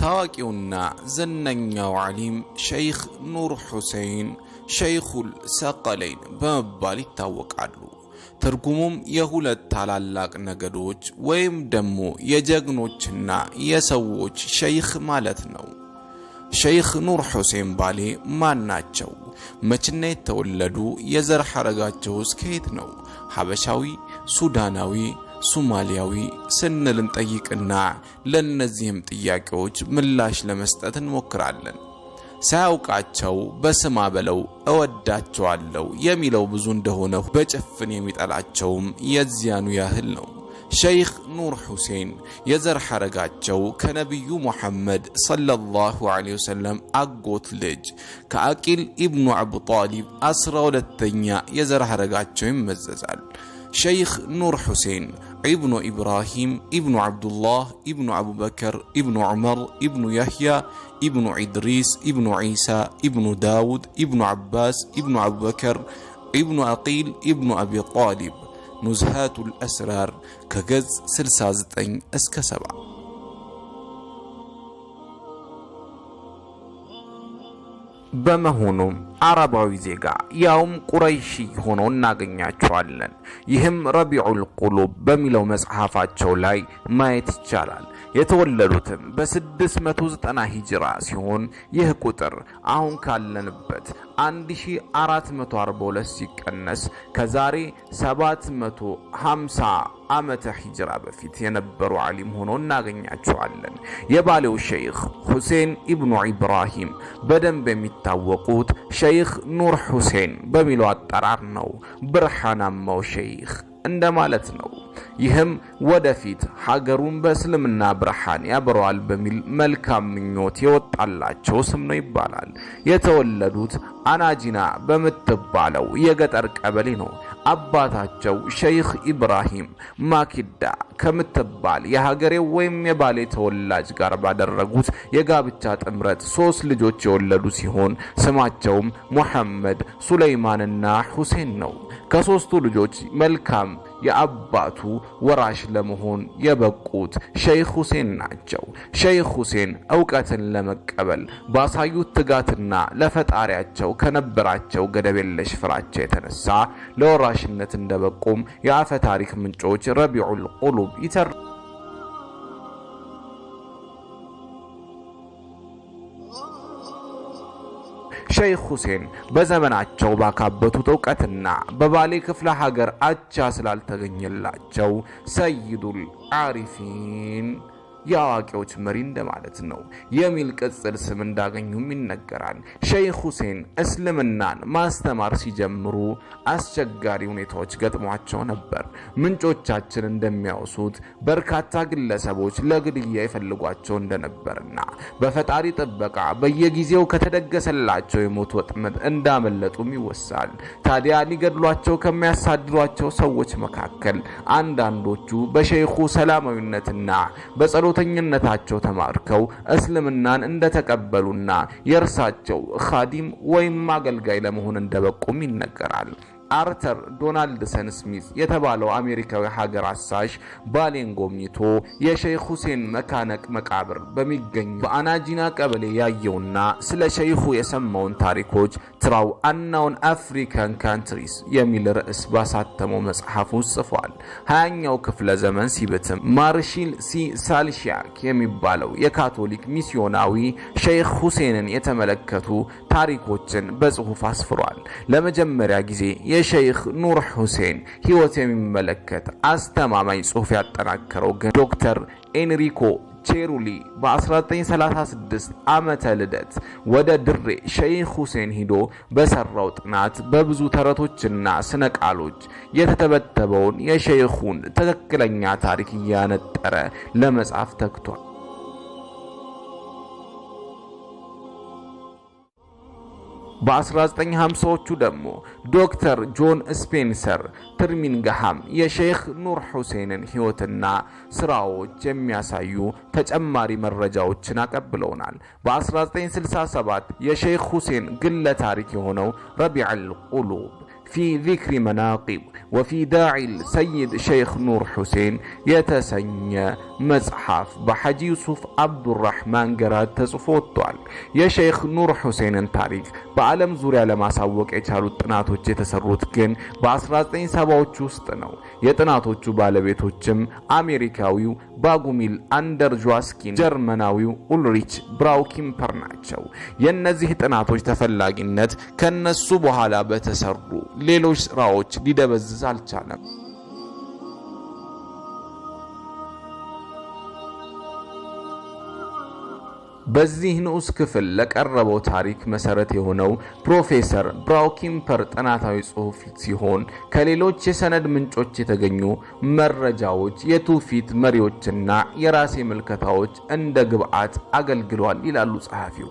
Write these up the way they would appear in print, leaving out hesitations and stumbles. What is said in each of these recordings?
ታዋቂውና ዝነኛው ዓሊም ሸይኽ ኑር ሁሴን ሸይኹል ሰቀለይን በመባል ይታወቃሉ። ትርጉሙም የሁለት ታላላቅ ነገዶች ወይም ደግሞ የጀግኖችና የሰዎች ሸይኽ ማለት ነው። ሸይኽ ኑር ሁሴን ባሌ ማን ናቸው? መቼና የተወለዱ? የዘር ሐረጋቸውስ ከየት ነው? ሐበሻዊ፣ ሱዳናዊ፣ ሶማሊያዊ ስንል እንጠይቅና ለነዚህም ጥያቄዎች ምላሽ ለመስጠት እንሞክራለን። ሳያውቃቸው በስማ በለው እወዳቸዋለሁ የሚለው ብዙ እንደሆነ በጭፍን የሚጠላቸውም የዚያኑ ያህል ነው። ሸይኽ ኑር ሁሴን የዘር ሐረጋቸው ከነቢዩ ሙሐመድ ሰለላሁ ዐለይሂ ወሰለም አጎት ልጅ ከአቂል ኢብኑ አቡ ጣሊብ 12ኛ የዘር ሐረጋቸው ይመዘዛል። ሸይኽ ኑር ሁሴን ኢብኑ ኢብራሂም ኢብኑ አብዱላህ ኢብኑ አቡበከር ኢብኑ ዑመር ኢብኑ ያህያ ኢብኑ ኢድሪስ ኢብኑ ዒሳ ኢብኑ ዳውድ ኢብኑ ዓባስ ኢብኑ አቡበከር ኢብኑ አቂል ኢብኑ አቢ ጣሊብ ኑዝሃቱል አስራር ከገጽ 69 እስከ 70። በመሆኑም አረባዊ ዜጋ ያውም ቁረይሺ ሆነው እናገኛቸዋለን። ይህም ረቢዑል ቁሉብ በሚለው መጽሐፋቸው ላይ ማየት ይቻላል። የተወለዱትም በ690 ሂጅራ ሲሆን ይህ ቁጥር አሁን ካለንበት 1442 ሲቀነስ ከዛሬ 750 ዓመተ ሂጅራ በፊት የነበሩ ዓሊም ሆነው እናገኛቸዋለን። የባሌው ሸይኽ ሁሴን ኢብኑ ኢብራሂም በደንብ የሚታወቁት ሸይኽ ኑር ሁሴን በሚለው አጠራር ነው። ብርሃናማው ሸይኽ እንደማለት ነው። ይህም ወደፊት ሀገሩን በእስልምና ብርሃን ያበራዋል በሚል መልካም ምኞት የወጣላቸው ስም ነው ይባላል። የተወለዱት አናጂና በምትባለው የገጠር ቀበሌ ነው። አባታቸው ሸይኽ ኢብራሂም ማኪዳ ከምትባል የሀገሬው ወይም የባሌ ተወላጅ ጋር ባደረጉት የጋብቻ ጥምረት 3 ልጆች የወለዱ ሲሆን ስማቸውም ሙሐመድ፣ ሱለይማንና ሁሴን ነው። ከ3ቱ ልጆች መልካም የአባቱ ወራሽ ለመሆን የበቁት ሸይኽ ሁሴን ናቸው። ሸይኽ ሁሴን ዕውቀትን ለመቀበል ባሳዩት ትጋትና ለፈጣሪያቸው ከነበራቸው ገደብ የለሽ ፍራቻ የተነሳ ለወራሽነት እንደበቁም የአፈ ታሪክ ምንጮች ረቢዑል ቁሉብ ይተርካሉ። ሸይኽ ሁሴን በዘመናቸው ባካበቱት ዕውቀትና በባሌ ክፍለ ሀገር አቻ ስላልተገኘላቸው ሰይዱል ዓሪፊን የአዋቂዎች መሪ እንደማለት ነው የሚል ቅጽል ስም እንዳገኙም ይነገራል። ሸይኽ ሁሴን እስልምናን ማስተማር ሲጀምሩ አስቸጋሪ ሁኔታዎች ገጥሟቸው ነበር። ምንጮቻችን እንደሚያወሱት በርካታ ግለሰቦች ለግድያ ይፈልጓቸው እንደነበርና በፈጣሪ ጥበቃ በየጊዜው ከተደገሰላቸው የሞት ወጥመድ እንዳመለጡም ይወሳል። ታዲያ ሊገድሏቸው ከሚያሳድሯቸው ሰዎች መካከል አንዳንዶቹ በሸይኹ ሰላማዊነትና በጸሎተኝነታቸው ተማርከው እስልምናን እንደተቀበሉና የእርሳቸው ኻዲም ወይም አገልጋይ ለመሆን እንደበቁም ይነገራል። አርተር ዶናልድሰን ስሚዝ የተባለው አሜሪካዊ ሀገር አሳሽ ባሌን ጎብኝቶ የሸይኽ ሁሴን መካነቅ መቃብር በሚገኝ በአናጂና ቀበሌ ያየውና ስለ ሸይኹ የሰማውን ታሪኮች ትራው አናውን አፍሪካን ካንትሪስ የሚል ርዕስ ባሳተመው መጽሐፍ ውስጥ ጽፏል። 20ኛው ክፍለ ዘመን ሲበትም ማርሺል ሲ ሳልሺያክ የሚባለው የካቶሊክ ሚስዮናዊ ሸይኽ ሁሴንን የተመለከቱ ታሪኮችን በጽሑፍ አስፍሯል። ለመጀመሪያ ጊዜ የሸይኽ ኑር ሁሴን ሕይወት የሚመለከት አስተማማኝ ጽሑፍ ያጠናከረው ግን ዶክተር ኤንሪኮ ቼሩሊ በ1936 ዓመተ ልደት ወደ ድሬ ሸይኽ ሁሴን ሂዶ በሰራው ጥናት በብዙ ተረቶችና ስነ ቃሎች የተተበተበውን የሸይኹን ትክክለኛ ታሪክ ያነጠረ ለመጻፍ ተግቷል። በ1950ዎቹ ደግሞ ዶክተር ጆን ስፔንሰር ትርሚንግሃም የሸይኽ ኑር ሁሴንን ሕይወትና ስራዎች የሚያሳዩ ተጨማሪ መረጃዎችን አቀብለውናል። በ1967 የሸይኽ ሁሴን ግለ ታሪክ የሆነው ረቢዑል ቁሉብ في ذكر مناقب وفي داعي السيد شيخ نور حسين يتسنى مصحف بحجي يوسف عبد الرحمن قراد تصفوتوال يا شيخ نور حسين تاريخ بعالم زوريا لما ساوق يچالو ጥናቶች የተሰሩት ግን በ1970ዎቹ ውስጥ ነው የጥናቶቹ ባለቤቶችም አሜሪካዊው ባጉሚል አንደርጃስኪን ጀርመናዊው ኡልሪች ብራውኪምፐር ናቸው የነዚህ ጥናቶች ተፈላጊነት ከነሱ በኋላ በተሰሩ ሌሎች ስራዎች ሊደበዝዝ አልቻለም በዚህ ንዑስ ክፍል ለቀረበው ታሪክ መሰረት የሆነው ፕሮፌሰር ብራውኪምፐር ጥናታዊ ጽሑፍ ሲሆን ከሌሎች የሰነድ ምንጮች የተገኙ መረጃዎች የቱፊት መሪዎችና የራሴ ምልከታዎች እንደ ግብአት አገልግሏል ይላሉ ጸሐፊው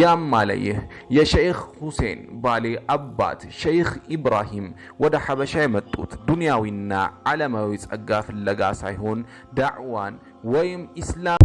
ያም ማለይህ የሼኽ ሁሴን ባሌ አባት ሼኽ ኢብራሂም ወደ ሐበሻ የመጡት ዱንያዊና ዓለማዊ ጸጋ ፍለጋ ሳይሆን ዳዕዋን ወይም ኢስላም